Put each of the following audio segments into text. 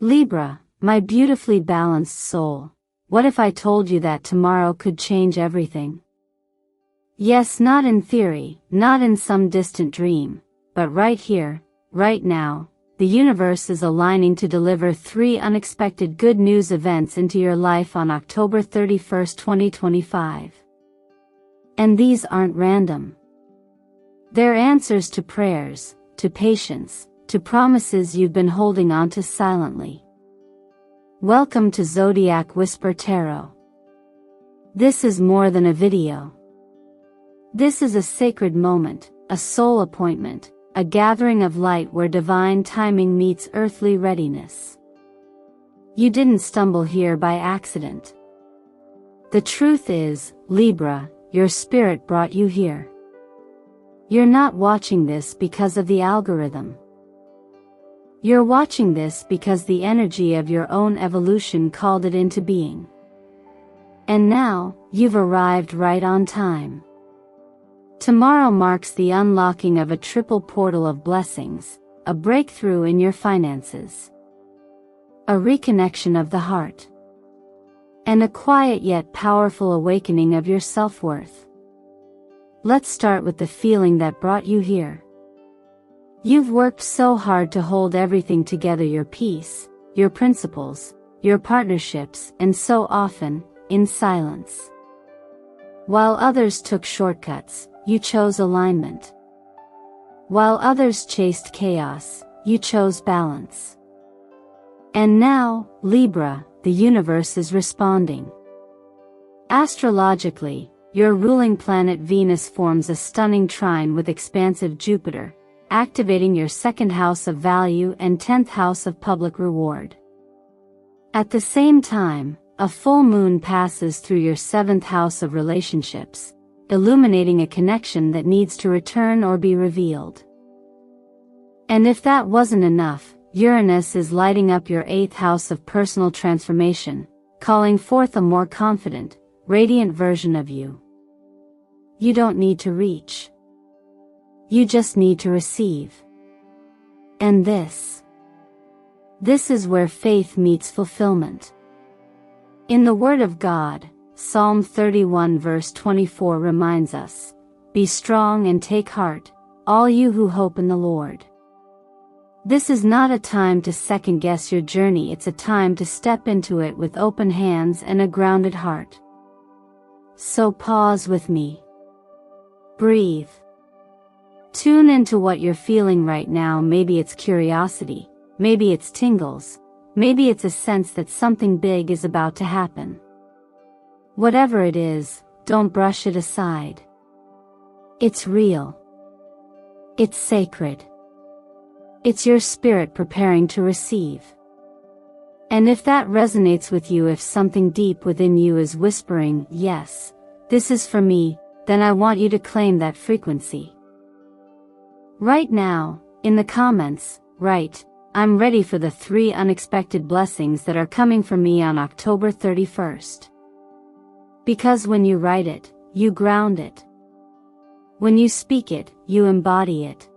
Libra, my beautifully balanced soul, what if I told you that tomorrow could change everything? Yes, not in theory, not in some distant dream, but right here, right now, the universe is aligning to deliver 3 unexpected good news events into your life on October 31st, 2025. And these aren't random. They're answers to prayers, to patience, to promises you've been holding on to silently. Welcome to Zodiac Whisper Tarot. This is more than a video. This is a sacred moment, a soul appointment, a gathering of light where divine timing meets earthly readiness. You didn't stumble here by accident. The truth is, Libra, your spirit brought you here. You're not watching this because of the algorithm. You're watching this because the energy of your own evolution called it into being. And now, you've arrived right on time. Tomorrow marks the unlocking of a triple portal of blessings, a breakthrough in your finances, a reconnection of the heart, and a quiet yet powerful awakening of your self-worth. Let's start with the feeling that brought you here. You've worked so hard to hold everything together: your peace, your principles, your partnerships, and so often, in silence. While others took shortcuts, you chose alignment. While others chased chaos, you chose balance. And now, Libra, the universe is responding. Astrologically, your ruling planet Venus forms a stunning trine with expansive Jupiter, activating your 2nd house of value and 10th house of public reward. At the same time, a full moon passes through your 7th house of relationships, illuminating a connection that needs to return or be revealed. And if that wasn't enough, Uranus is lighting up your 8th house of personal transformation, calling forth a more confident, radiant version of you. You don't need to reach. You just need to receive. And this is where faith meets fulfillment. In the Word of God, Psalm 31 verse 24 reminds us, "Be strong and take heart, all you who hope in the Lord." This is not a time to second-guess your journey, it's a time to step into it with open hands and a grounded heart. So pause with me. Breathe. Tune into what you're feeling right now. Maybe it's curiosity, maybe it's tingles, maybe it's a sense that something big is about to happen. Whatever it is, don't brush it aside. It's real. It's sacred. It's your spirit preparing to receive. And if that resonates with you, if something deep within you is whispering, "Yes, this is for me," then I want you to claim that frequency. Right now, in the comments, write, "I'm ready for the 3 unexpected blessings that are coming for me on October 31st. Because when you write it, you ground it. When you speak it, you embody it.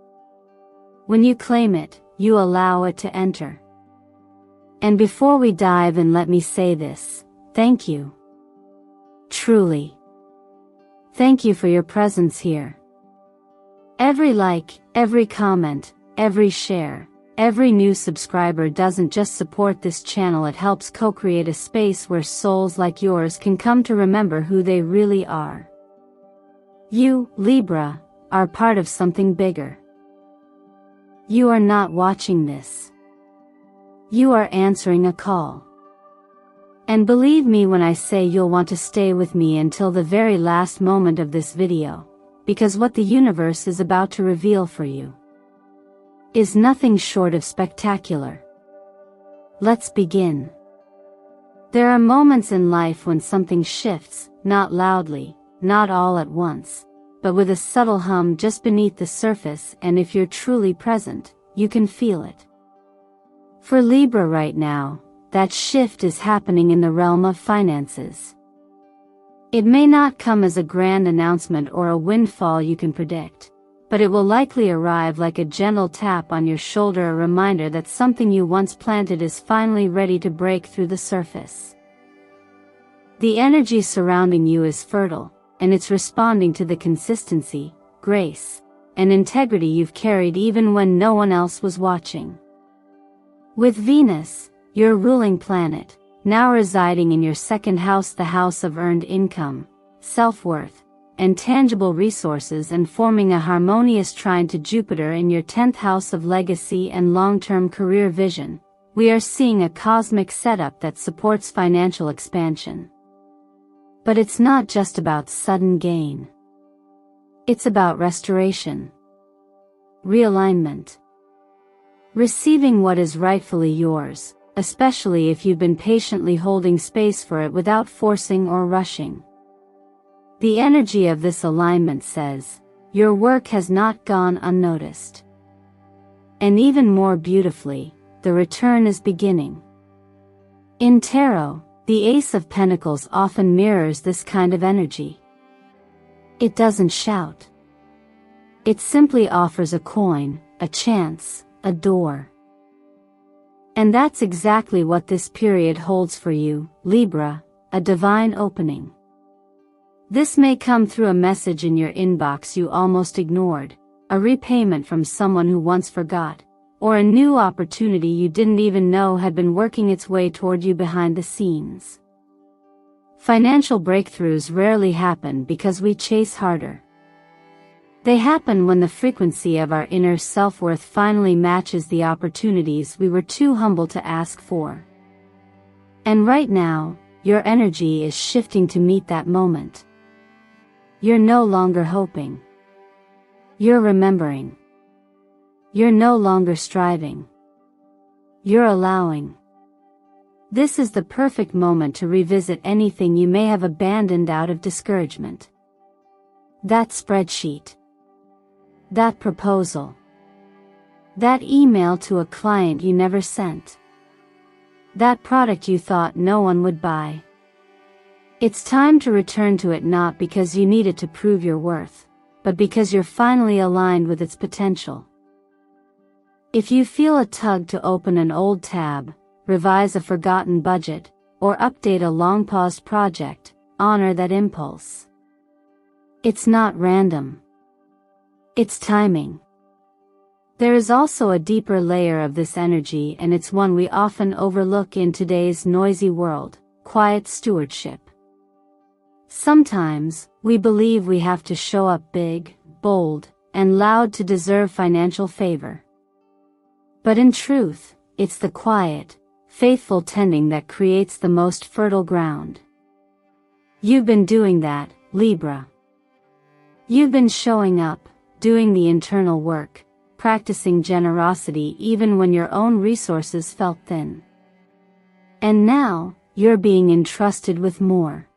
When you claim it, you allow it to enter. And before we dive in, let me say this, thank you. Truly. Thank you for your presence here. Every like, every comment, every share, every new subscriber doesn't just support this channel, it helps co-create a space where souls like yours can come to remember who they really are. You, Libra, are part of something bigger. You are not watching this. You are answering a call. And believe me when I say you'll want to stay with me until the very last moment of this video, because what the universe is about to reveal for you is nothing short of spectacular. Let's begin. There are moments in life when something shifts, not loudly, not all at once, but with a subtle hum just beneath the surface, and if you're truly present, you can feel it. For Libra right now, that shift is happening in the realm of finances. It may not come as a grand announcement or a windfall you can predict, but it will likely arrive like a gentle tap on your shoulder, a reminder that something you once planted is finally ready to break through the surface. The energy surrounding you is fertile, and it's responding to the consistency, grace, and integrity you've carried even when no one else was watching. With Venus, your ruling planet, now residing in your second house, the house of earned income, self-worth, and tangible resources, and forming a harmonious trine to Jupiter in your 10th house of legacy and long-term career vision, we are seeing a cosmic setup that supports financial expansion. But it's not just about sudden gain. It's about restoration, realignment, receiving what is rightfully yours, especially if you've been patiently holding space for it without forcing or rushing. The energy of this alignment says, your work has not gone unnoticed. And even more beautifully, the return is beginning. In tarot, the Ace of Pentacles often mirrors this kind of energy. It doesn't shout. It simply offers a coin, a chance, a door. And that's exactly what this period holds for you, Libra, a divine opening. This may come through a message in your inbox you almost ignored, a repayment from someone who once forgot, or a new opportunity you didn't even know had been working its way toward you behind the scenes. Financial breakthroughs rarely happen because we chase harder. They happen when the frequency of our inner self-worth finally matches the opportunities we were too humble to ask for. And right now, your energy is shifting to meet that moment. You're no longer hoping. You're remembering. You're no longer striving. You're allowing. This is the perfect moment to revisit anything you may have abandoned out of discouragement. That spreadsheet. That proposal. That email to a client you never sent. That product you thought no one would buy. It's time to return to it, not because you need it to prove your worth, but because you're finally aligned with its potential. If you feel a tug to open an old tab, revise a forgotten budget, or update a long-paused project, honor that impulse. It's not random. It's timing. There is also a deeper layer of this energy, and it's one we often overlook in today's noisy world: quiet stewardship. Sometimes, we believe we have to show up big, bold, and loud to deserve financial favor. But in truth, it's the quiet, faithful tending that creates the most fertile ground. You've been doing that, Libra. You've been showing up, doing the internal work, practicing generosity even when your own resources felt thin. And now, you're being entrusted with more.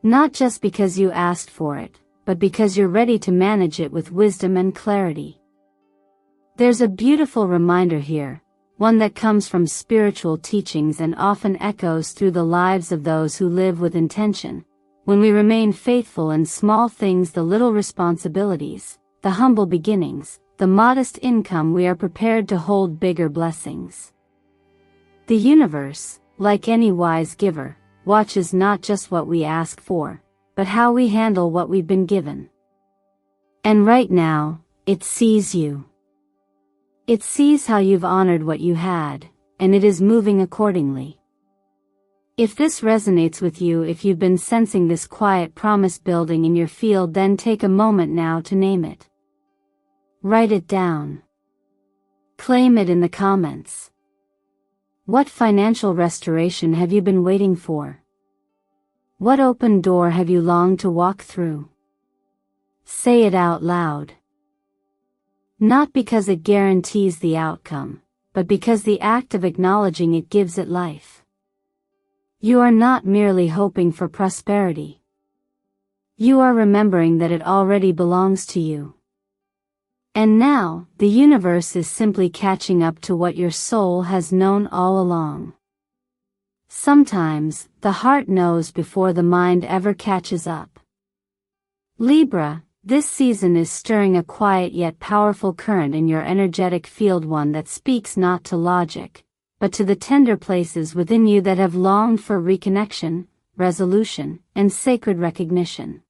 Not just because you asked for it, but because you're ready to manage it with wisdom and clarity. There's a beautiful reminder here, one that comes from spiritual teachings and often echoes through the lives of those who live with intention. When we remain faithful in small things, the little responsibilities, the humble beginnings, the modest income, we are prepared to hold bigger blessings. The universe, like any wise giver, watches not just what we ask for, but how we handle what we've been given. And right now, it sees you. It sees how you've honored what you had, and it is moving accordingly. If this resonates with you, if you've been sensing this quiet promise building in your field, then take a moment now to name it. Write it down. Claim it in the comments. What financial restoration have you been waiting for? What open door have you longed to walk through? Say it out loud. Not because it guarantees the outcome, but because the act of acknowledging it gives it life. You are not merely hoping for prosperity. You are remembering that it already belongs to you. And now, the universe is simply catching up to what your soul has known all along. Sometimes, the heart knows before the mind ever catches up. Libra, This season is stirring a quiet yet powerful current in your energetic field, one that speaks not to logic, but to the tender places within you that have longed for reconnection, resolution, and sacred recognition.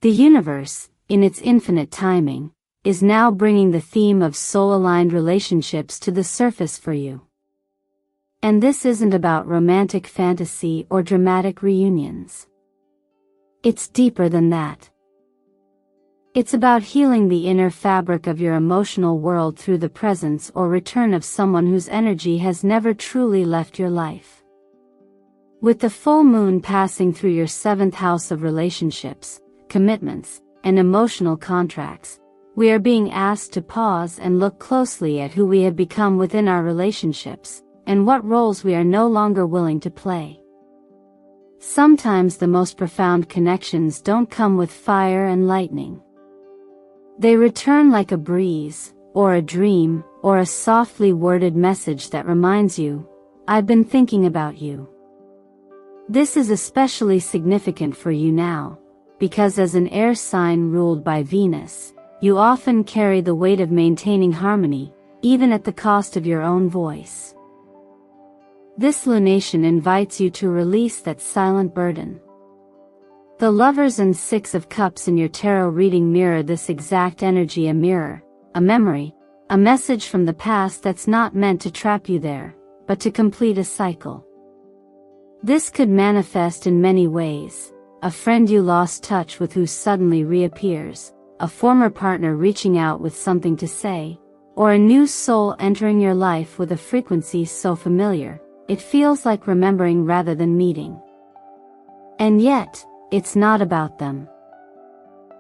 The universe, in its infinite timing, is now bringing the theme of soul-aligned relationships to the surface for you. And this isn't about romantic fantasy or dramatic reunions. It's deeper than that. It's about healing the inner fabric of your emotional world through the presence or return of someone whose energy has never truly left your life. With the full moon passing through your 7th house of relationships, commitments, and emotional contracts, we are being asked to pause and look closely at who we have become within our relationships, and what roles we are no longer willing to play. Sometimes the most profound connections don't come with fire and lightning. They return like a breeze, or a dream, or a softly worded message that reminds you, "I've been thinking about you." This is especially significant for you now, because as an air sign ruled by Venus, you often carry the weight of maintaining harmony, even at the cost of your own voice. This lunation invites you to release that silent burden. The Lovers and 6 of Cups in your tarot reading mirror this exact energy, a mirror, a memory, a message from the past that's not meant to trap you there, but to complete a cycle. This could manifest in many ways: a friend you lost touch with who suddenly reappears, a former partner reaching out with something to say, or a new soul entering your life with a frequency so familiar, it feels like remembering rather than meeting. And yet, it's not about them.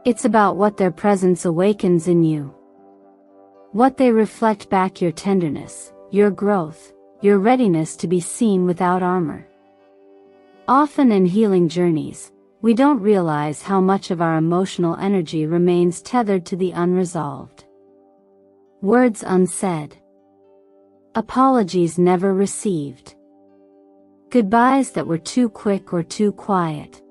It's about what their presence awakens in you. What they reflect back: your tenderness, your growth, your readiness to be seen without armor. Often in healing journeys, we don't realize how much of our emotional energy remains tethered to the unresolved. Words unsaid. Apologies never received. Goodbyes that were too quick or too quiet.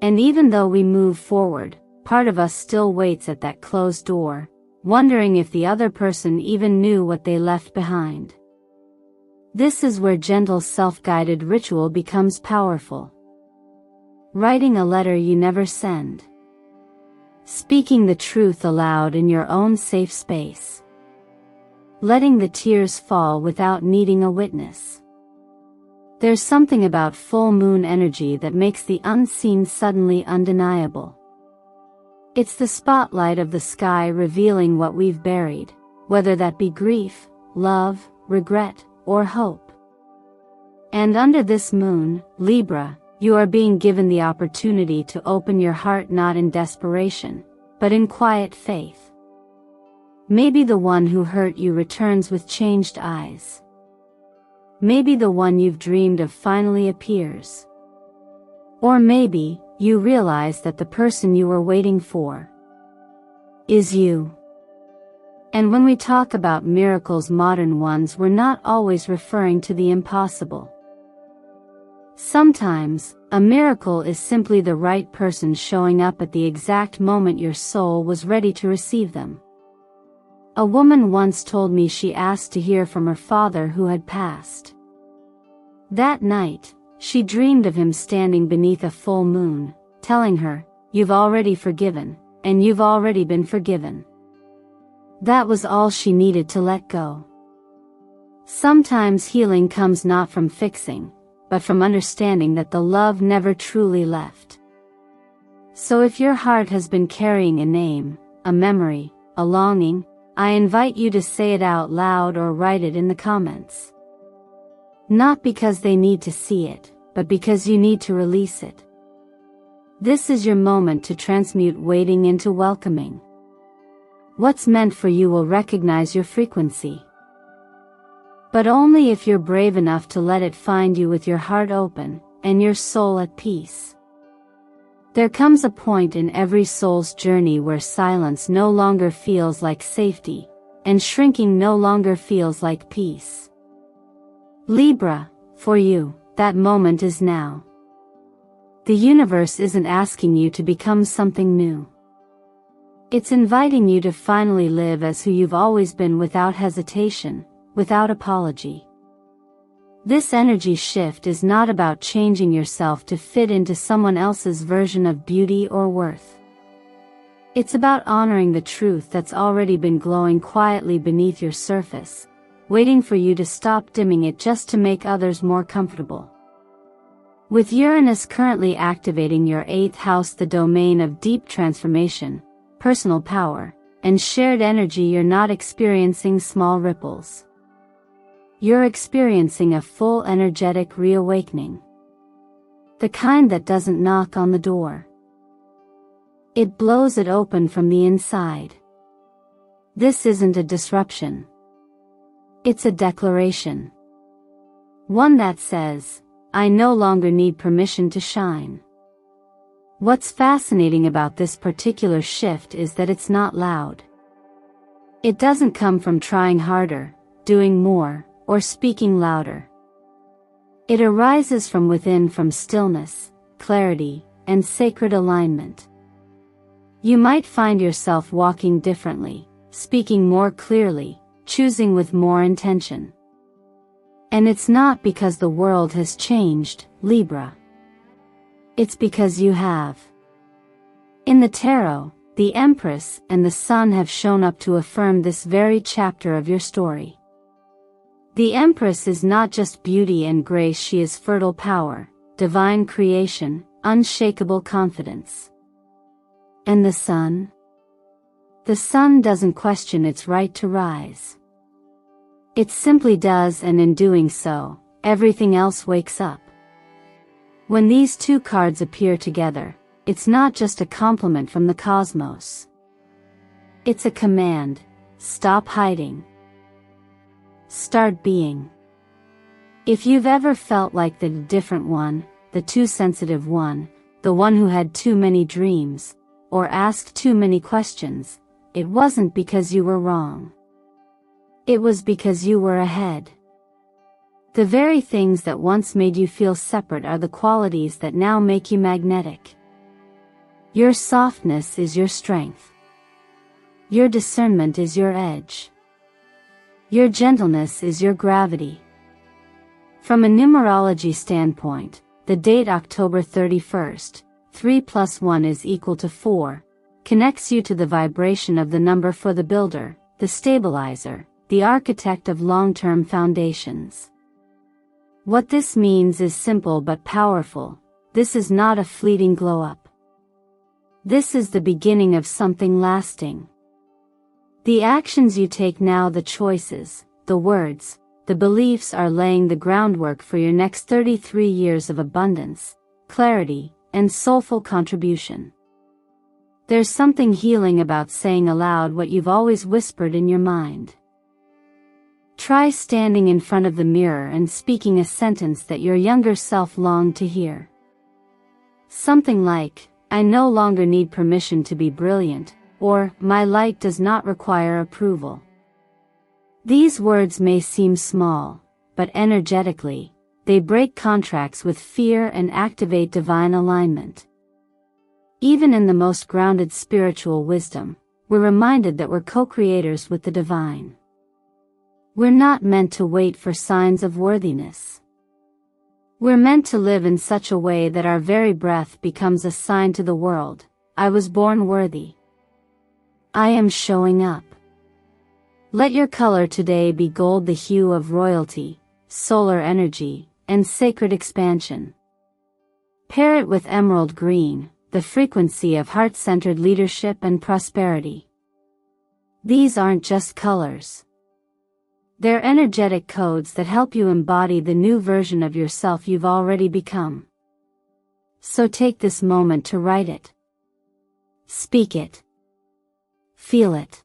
And even though we move forward, part of us still waits at that closed door, wondering if the other person even knew what they left behind. This is where gentle self-guided ritual becomes powerful. Writing a letter you never send. Speaking the truth aloud in your own safe space. Letting the tears fall without needing a witness. There's something about full moon energy that makes the unseen suddenly undeniable. It's the spotlight of the sky revealing what we've buried, whether that be grief, love, regret, or hope. And under this moon, Libra, you are being given the opportunity to open your heart, not in desperation, but in quiet faith. Maybe the one who hurt you returns with changed eyes. Maybe the one you've dreamed of finally appears. Or maybe, you realize that the person you were waiting for is you. And when we talk about miracles, modern ones, we're not always referring to the impossible. Sometimes, a miracle is simply the right person showing up at the exact moment your soul was ready to receive them. A woman once told me she asked to hear from her father who had passed. That night, she dreamed of him standing beneath a full moon, telling her, "You've already forgiven, and you've already been forgiven." That was all she needed to let go. Sometimes healing comes not from fixing, but from understanding that the love never truly left. So if your heart has been carrying a name, a memory, a longing, I invite you to say it out loud or write it in the comments. Not because they need to see it, but because you need to release it. This is your moment to transmute waiting into welcoming. What's meant for you will recognize your frequency. But only if you're brave enough to let it find you with your heart open, and your soul at peace. There comes a point in every soul's journey where silence no longer feels like safety, and shrinking no longer feels like peace. Libra, for you, that moment is now. The universe isn't asking you to become something new. It's inviting you to finally live as who you've always been without hesitation, without apology. This energy shift is not about changing yourself to fit into someone else's version of beauty or worth. It's about honoring the truth that's already been glowing quietly beneath your surface, waiting for you to stop dimming it just to make others more comfortable. With Uranus currently activating your 8th house, the domain of deep transformation, personal power, and shared energy, you're not experiencing small ripples. You're experiencing a full energetic reawakening. The kind that doesn't knock on the door. It blows it open from the inside. This isn't a disruption. It's a declaration. One that says, I no longer need permission to shine. What's fascinating about this particular shift is that it's not loud. It doesn't come from trying harder, doing more, or speaking louder. It arises from within, from stillness, clarity, and sacred alignment. You might find yourself walking differently, speaking more clearly, choosing with more intention. And it's not because the world has changed, Libra. It's because you have. In the tarot, the Empress and the Sun have shown up to affirm this very chapter of your story. The Empress is not just beauty and grace, she is fertile power, divine creation, unshakable confidence. And the Sun? The Sun doesn't question its right to rise. It simply does, and in doing so, everything else wakes up. When these two cards appear together, it's not just a compliment from the cosmos. It's a command: stop hiding. Start being. If you've ever felt like the different one, the too sensitive one, the one who had too many dreams, or asked too many questions, it wasn't because you were wrong. It was because you were ahead. The very things that once made you feel separate are the qualities that now make you magnetic. Your softness is your strength. Your discernment is your edge. Your gentleness is your gravity. From a numerology standpoint, the date October 31st, 3 + 1 = 4, connects you to the vibration of the number for the builder, the stabilizer, the architect of long-term foundations. What this means is simple but powerful. This is not a fleeting glow-up. This is the beginning of something lasting. The actions you take now, the choices, the words, the beliefs are laying the groundwork for your next 33 years of abundance, clarity, and soulful contribution. There's something healing about saying aloud what you've always whispered in your mind. Try standing in front of the mirror and speaking a sentence that your younger self longed to hear. Something like, I no longer need permission to be brilliant, or, my light does not require approval. These words may seem small, but energetically, they break contracts with fear and activate divine alignment. Even in the most grounded spiritual wisdom, we're reminded that we're co-creators with the divine. We're not meant to wait for signs of worthiness. We're meant to live in such a way that our very breath becomes a sign to the world: I was born worthy. I am showing up. Let your color today be gold, the hue of royalty, solar energy, and sacred expansion. Pair it with emerald green, the frequency of heart-centered leadership and prosperity. These aren't just colors. They're energetic codes that help you embody the new version of yourself you've already become. So take this moment to write it. Speak it. Feel it.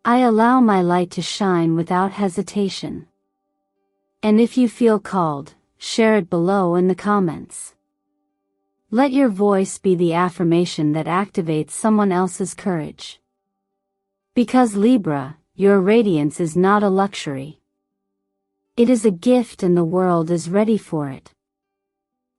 I allow my light to shine without hesitation. And if you feel called, share it below in the comments. Let your voice be the affirmation that activates someone else's courage. Because Libra, your radiance is not a luxury. It is a gift, and the world is ready for it.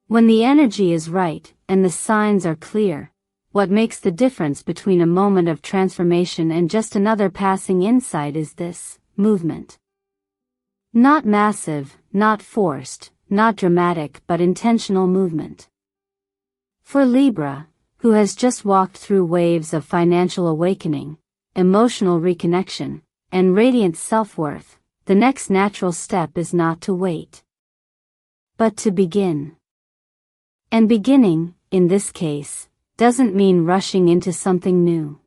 When the energy is right, and the signs are clear, what makes the difference between a moment of transformation and just another passing insight is this: movement. Not massive, not forced, not dramatic, but intentional movement. For Libra, who has just walked through waves of financial awakening, emotional reconnection, and radiant self-worth, the next natural step is not to wait, but to begin. And beginning, in this case, doesn't mean rushing into something new.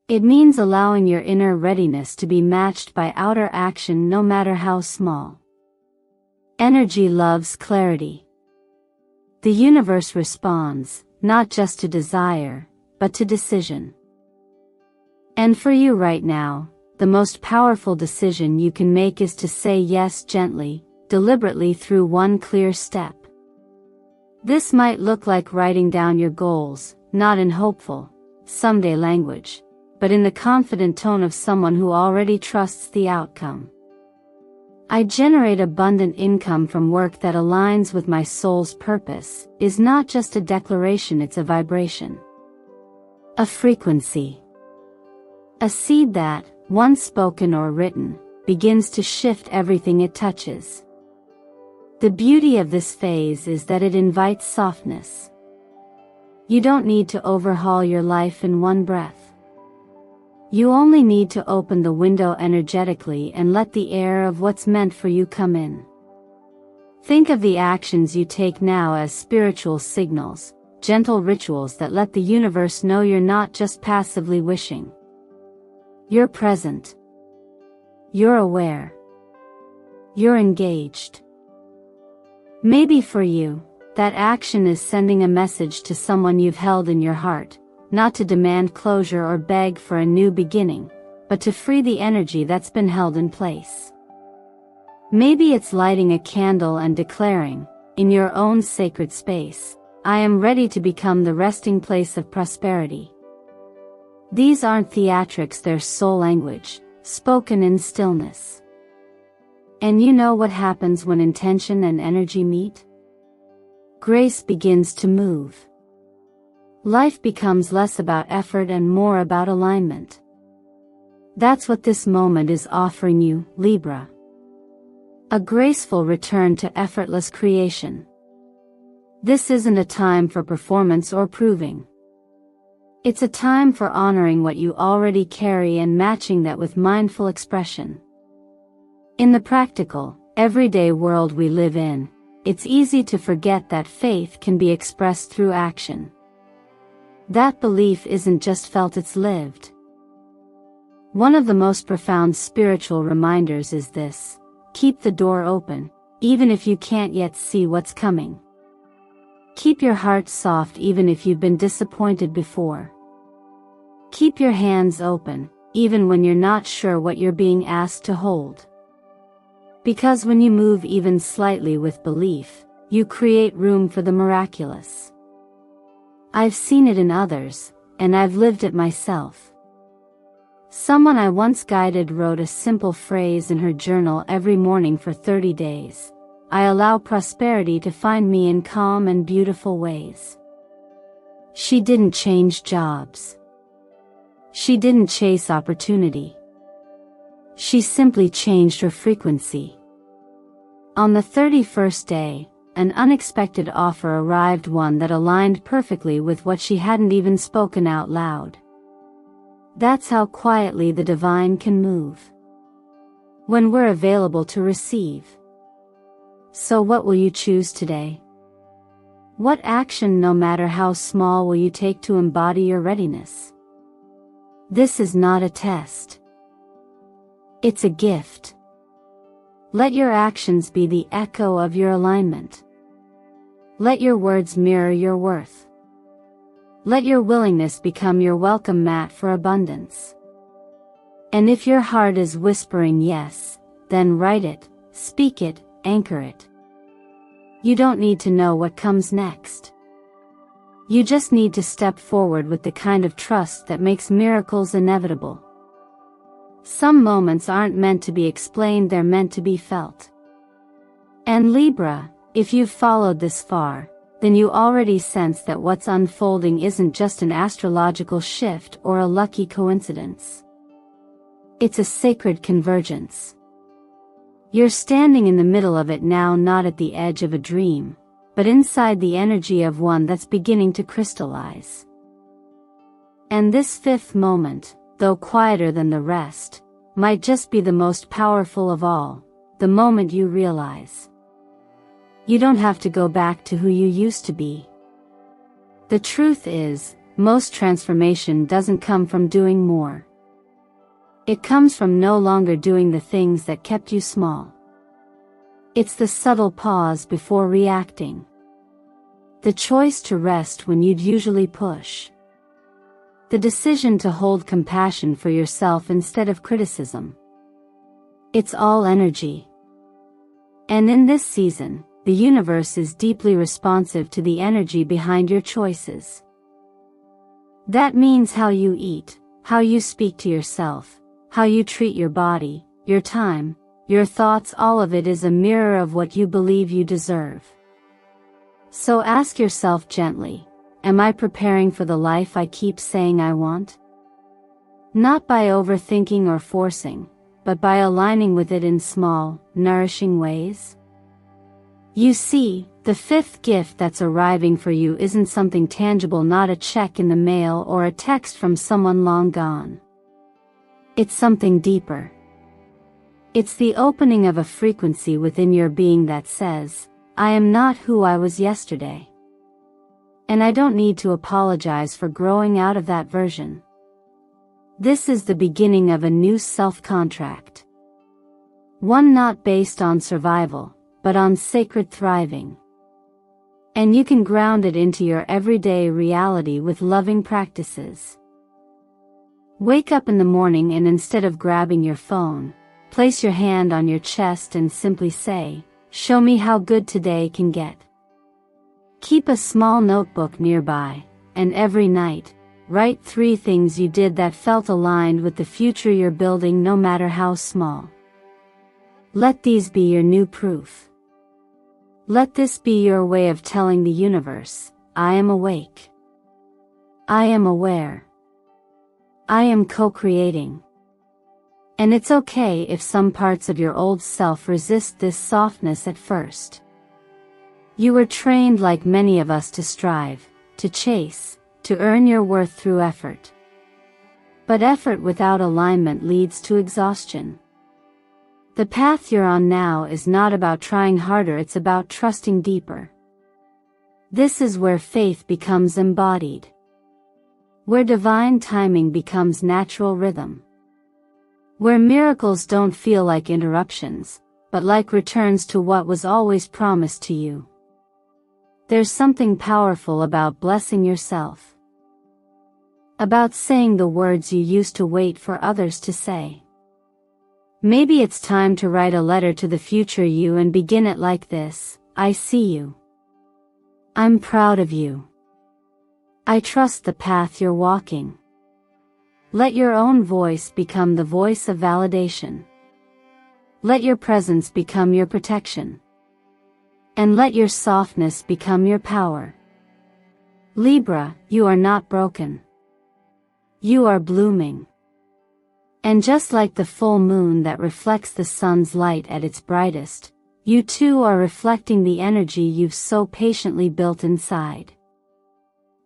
It means allowing your inner readiness to be matched by outer action, no matter how small. Energy loves clarity. The universe responds, not just to desire, but to decision. And for you right now, the most powerful decision you can make is to say yes gently, deliberately, through one clear step. This might look like writing down your goals, not in hopeful, someday language, but in the confident tone of someone who already trusts the outcome. I generate abundant income from work that aligns with my soul's purpose is not just a declaration, it's a vibration. A frequency. A seed that, once spoken or written, begins to shift everything it touches. The beauty of this phase is that it invites softness. You don't need to overhaul your life in one breath. You only need to open the window energetically and let the air of what's meant for you come in. Think of the actions you take now as spiritual signals, gentle rituals that let the universe know you're not just passively wishing. You're present. You're aware. You're engaged. Maybe for you, that action is sending a message to someone you've held in your heart, not to demand closure or beg for a new beginning, but to free the energy that's been held in place. Maybe it's lighting a candle and declaring, in your own sacred space, I am ready to become the resting place of prosperity. These aren't theatrics, they're soul language, spoken in stillness. And you know what happens when intention and energy meet? Grace begins to move. Life becomes less about effort and more about alignment. That's what this moment is offering you, Libra. A graceful return to effortless creation. This isn't a time for performance or proving. It's a time for honoring what you already carry and matching that with mindful expression. In the practical, everyday world we live in, it's easy to forget that faith can be expressed through action. That belief isn't just felt, it's lived. One of the most profound spiritual reminders is this: keep the door open, even if you can't yet see what's coming. Keep your heart soft even if you've been disappointed before. Keep your hands open, even when you're not sure what you're being asked to hold. Because when you move even slightly with belief, you create room for the miraculous. I've seen it in others, and I've lived it myself. Someone I once guided wrote a simple phrase in her journal every morning for 30 days. I allow prosperity to find me in calm and beautiful ways. She didn't change jobs. She didn't chase opportunity. She simply changed her frequency. On the 31st day, an unexpected offer arrived, one that aligned perfectly with what she hadn't even spoken out loud. That's how quietly the divine can move. When we're available to receive. So what will you choose today? What action, no matter how small, will you take to embody your readiness? This is not a test. It's a gift. Let your actions be the echo of your alignment. Let your words mirror your worth. Let your willingness become your welcome mat for abundance. And if your heart is whispering yes, then write it, speak it, anchor it. You don't need to know what comes next. You just need to step forward with the kind of trust that makes miracles inevitable. Some moments aren't meant to be explained, they're meant to be felt. And Libra, If you've followed this far, then you already sense that what's unfolding isn't just an astrological shift or a lucky coincidence. It's a sacred convergence. You're standing in the middle of it now, not at the edge of a dream, but inside the energy of one that's beginning to crystallize. And this fifth moment, though quieter than the rest, might just be the most powerful of all, the moment you realize you don't have to go back to who you used to be. The truth is, most transformation doesn't come from doing more. It comes from no longer doing the things that kept you small. It's the subtle pause before reacting. The choice to rest when you'd usually push. The decision to hold compassion for yourself instead of criticism. It's all energy. And in this season, the universe is deeply responsive to the energy behind your choices. That means how you eat, how you speak to yourself, how you treat your body, your time, your thoughts, all of it is a mirror of what you believe you deserve. So ask yourself gently, am I preparing for the life I keep saying I want? Not by overthinking or forcing, but by aligning with it in small, nourishing ways. You see, the fifth gift that's arriving for you isn't something tangible, not a check in the mail or a text from someone long gone. It's something deeper. It's the opening of a frequency within your being that says, I am not who I was yesterday. And I don't need to apologize for growing out of that version. This is the beginning of a new self-contract. One not based on survival, but on sacred thriving. And you can ground it into your everyday reality with loving practices. Wake up in the morning and instead of grabbing your phone, place your hand on your chest and simply say, show me how good today can get. Keep a small notebook nearby, and every night, write 3 things you did that felt aligned with the future you're building, no matter how small. Let these be your new proof. Let this be your way of telling the universe, I am awake. I am aware. I am co-creating. And it's okay if some parts of your old self resist this softness at first. You were trained, like many of us, to strive, to chase, to earn your worth through effort. But effort without alignment leads to exhaustion. The path you're on now is not about trying harder, it's about trusting deeper. This is where faith becomes embodied. Where divine timing becomes natural rhythm. Where miracles don't feel like interruptions, but like returns to what was always promised to you. There's something powerful about blessing yourself. About saying the words you used to wait for others to say. Maybe it's time to write a letter to the future you and begin it like this: I see you. I'm proud of you. I trust the path you're walking. Let your own voice become the voice of validation. Let your presence become your protection. And let your softness become your power. Libra, you are not broken. You are blooming. And just like the full moon that reflects the sun's light at its brightest, you too are reflecting the energy you've so patiently built inside.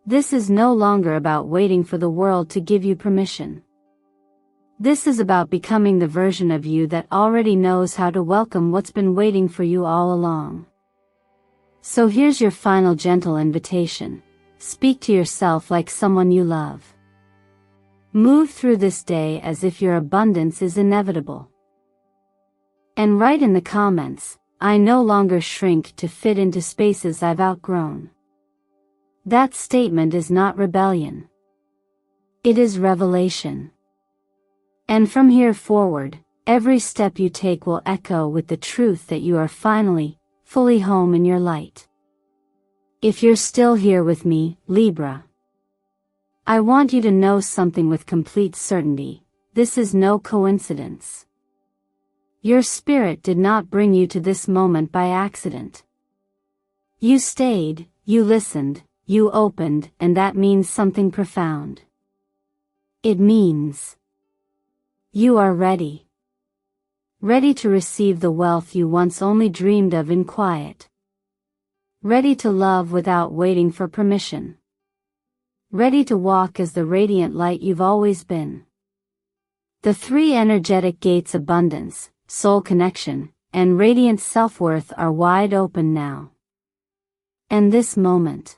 This is no longer about waiting for the world to give you permission. This is about becoming the version of you that already knows how to welcome what's been waiting for you all along. So here's your final gentle invitation. Speak to yourself like someone you love. Move through this day as if your abundance is inevitable. And write in the comments, I no longer shrink to fit into spaces I've outgrown. That statement is not rebellion. It is revelation. And from here forward, every step you take will echo with the truth that you are finally, fully home in your light. If you're still here with me, Libra, I want you to know something with complete certainty. This is no coincidence. Your spirit did not bring you to this moment by accident. You stayed, you listened, you opened, and that means something profound. It means you are ready. Ready to receive the wealth you once only dreamed of in quiet. Ready to love without waiting for permission. Ready to walk as the radiant light you've always been. The three energetic gates: abundance, soul connection, and radiant self-worth are wide open now. And this moment,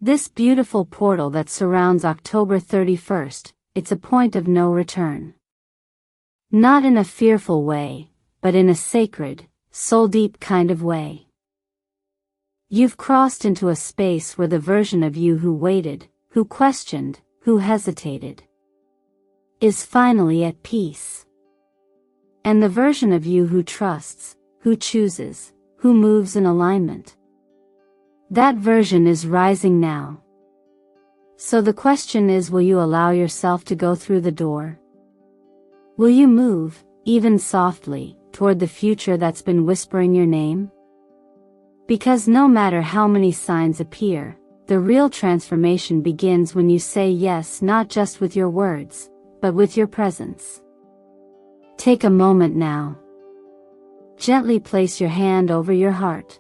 this beautiful portal that surrounds October 31st, it's a point of no return. Not in a fearful way, but in a sacred, soul-deep kind of way. You've crossed into a space where the version of you who waited, who questioned, who hesitated, is finally at peace. And the version of you who trusts, who chooses, who moves in alignment, that version is rising now. So the question is, will you allow yourself to go through the door? Will you move, even softly, toward the future that's been whispering your name? Because no matter how many signs appear, the real transformation begins when you say yes, not just with your words, but with your presence. Take a moment now. Gently place your hand over your heart.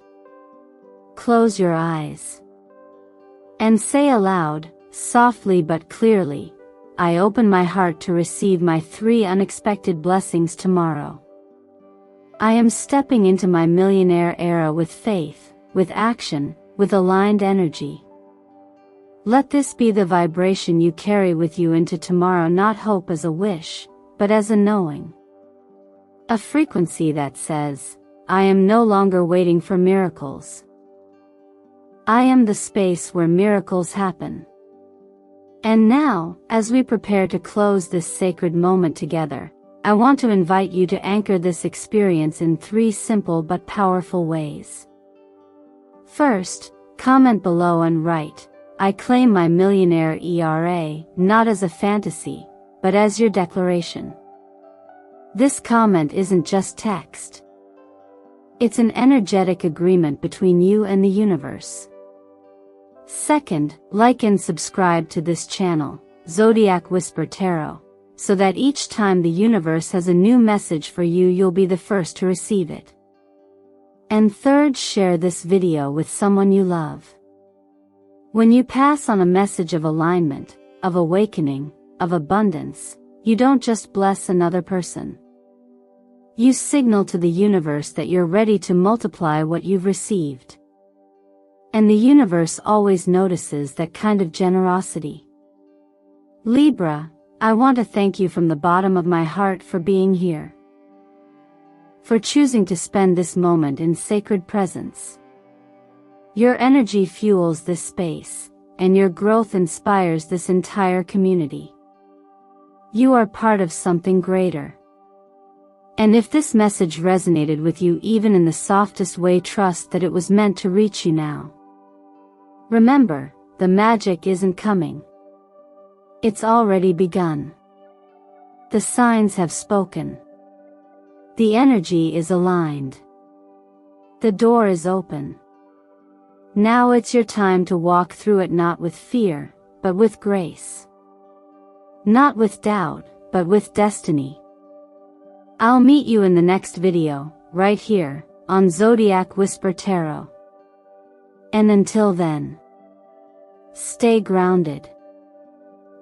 Close your eyes. And say aloud, softly but clearly, I open my heart to receive my 3 unexpected blessings tomorrow. I am stepping into my millionaire era with faith, with action, with aligned energy. Let this be the vibration you carry with you into tomorrow, not hope as a wish, but as a knowing. A frequency that says, I am no longer waiting for miracles. I am the space where miracles happen. And now, as we prepare to close this sacred moment together, I want to invite you to anchor this experience in 3 simple but powerful ways. First, comment below and write, I claim my millionaire era, not as a fantasy, but as your declaration. This comment isn't just text. It's an energetic agreement between you and the universe. Second, like and subscribe to this channel, Zodiac Whisper Tarot, so that each time the universe has a new message for you, you'll be the first to receive it. And third, share this video with someone you love. When you pass on a message of alignment, of awakening, of abundance, you don't just bless another person. You signal to the universe that you're ready to multiply what you've received. And the universe always notices that kind of generosity. Libra, I want to thank you from the bottom of my heart for being here. For choosing to spend this moment in sacred presence. Your energy fuels this space, and your growth inspires this entire community. You are part of something greater. And if this message resonated with you even in the softest way, trust that it was meant to reach you now. Remember, the magic isn't coming. It's already begun. The signs have spoken. The energy is aligned. The door is open. Now it's your time to walk through it, not with fear, but with grace. Not with doubt, but with destiny. I'll meet you in the next video, right here, on Zodiac Whisper Tarot. And until then, stay grounded.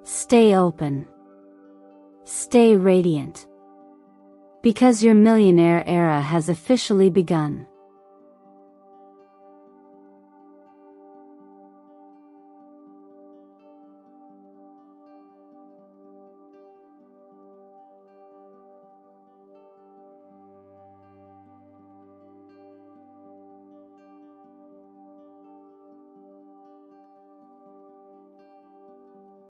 Stay open. Stay radiant. Because your millionaire era has officially begun.